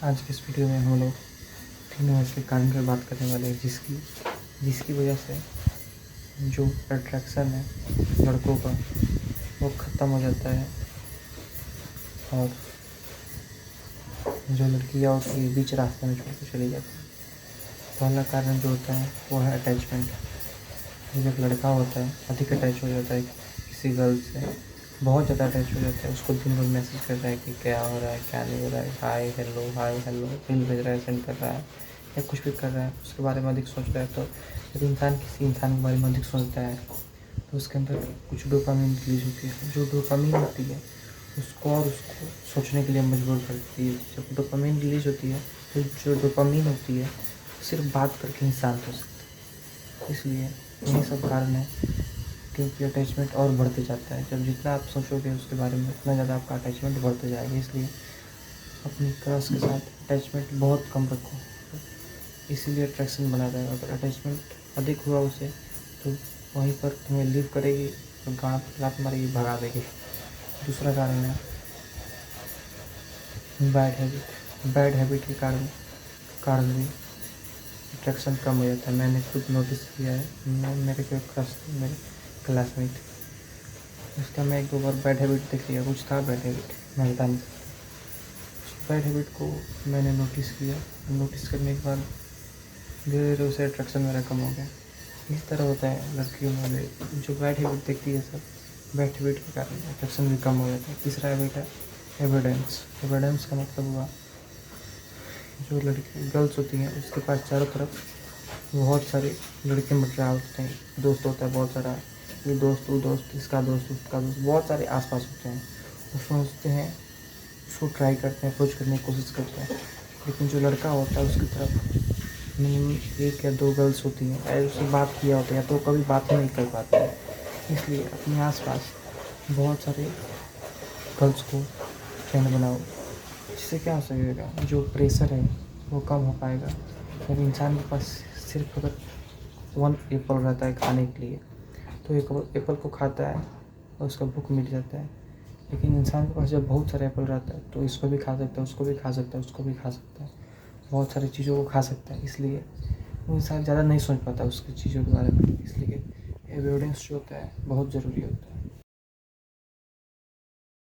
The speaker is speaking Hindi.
आज के इस वीडियो में हम लोग 3 ऐसे कारण की बात करने वाले हैं जिसकी वजह से जो अट्रैक्शन है लड़कों का वो ख़त्म हो जाता है और जो लड़कियाँ होती है बीच रास्ते में छोड़ के चली जाती है। पहला कारण जो होता है वो है अटैचमेंट। जब लड़का होता है अधिक अटैच हो जाता है किसी गर्ल से, बहुत ज़्यादा अटैच हो जाता है, उसको दिन भर मैसेज कर रहा है कि क्या हो रहा है क्या नहीं हो रहा है, हाय हेलो रील भेज रहा है, सेंड कर रहा है या कुछ भी कर रहा है, उसके बारे में अधिक सोच रहा है। तो जब इंसान किसी इंसान के बारे में अधिक सोचता है तो उसके अंदर कुछ डोपामिन रिलीज होती है। जो डोपामिन होती है उसको सोचने के लिए मजबूर करती है। जब डोपामिन रिलीज होती है तो जो डोपामिन होती है सिर्फ बात करके ही शांत हो सकती है। इसलिए यही सब कारण है क्योंकि अटैचमेंट और बढ़ते जाता है। जब जितना आप सोचोगे उसके बारे में उतना ज़्यादा आपका अटैचमेंट बढ़ते जाएगा। इसलिए अपनी क्रश के साथ अटैचमेंट बहुत कम रखो, इसीलिए अट्रैक्शन बना रहेगा। अगर अटैचमेंट अधिक हुआ उसे तो वहीं पर तुम्हें लीव करेगी और गाँव पर लात मारेगी, भगा देगी। दूसरा कारण है बैड हैबिट के कारण भी अट्रैक्शन कम हो जाता है। मैंने खुद नोटिस किया है। मेरे जो क्रश थे, मेरे क्लासमेट, उसका मैं 1-2 बार बैड हैबिट देख लिया। कुछ था बैड हैबिट, मैं बता नहीं सकता। उस बैड हैबिट को मैंने नोटिस किया। नोटिस करने के बाद धीरे धीरे उसे अट्रैक्शन मेरा कम हो गया। इस तरह होता है लड़कियों में, जो बैड हैबिट देखती है सब बैड हैबिट के कारण अट्रैक्शन भी कम हो जाता है। तीसरा हैबिट है एविडेंस का मतलब हुआ जो लड़की गर्ल्स होती हैं उसके पास चारों तरफ बहुत सारे लड़के मटेरियल होते हैं, दोस्त होता है बहुत सारा, ये दोस्त वो दोस्त, इसका दोस्त उसका दोस्त, बहुत सारे आसपास होते हैं। वो सोचते हैं, उसको ट्राई करते हैं, अप्रोच करने की कोशिश करते हैं। लेकिन जो लड़का होता है उसकी तरफ मिनिमम 1 या 2 गर्ल्स होती हैं, अगर उससे बात किया होता है तो कभी बात ही नहीं कर पाते हैं। इसलिए अपने आसपास बहुत सारे गर्ल्स को फ्रेंड बनाओ। इससे क्या हो सकेगा, जो प्रेशर है वो कम हो पाएगा। जब इंसान के पास सिर्फ अगर 1 एप्पल रहता है खाने के लिए तो एक एप्पल को खाता है और उसका भूख मिट जाता है। लेकिन इंसान के पास जब बहुत सारे एप्पल रहता है तो इसको भी खा सकता है, उसको भी खा सकता है, उसको भी खा सकता है, बहुत सारी चीज़ों को खा सकता है। इसलिए वो इंसान ज़्यादा नहीं सोच पाता उसकी चीज़ों के बारे में। इसलिए एविडेंस जो होता है बहुत ज़रूरी होता है।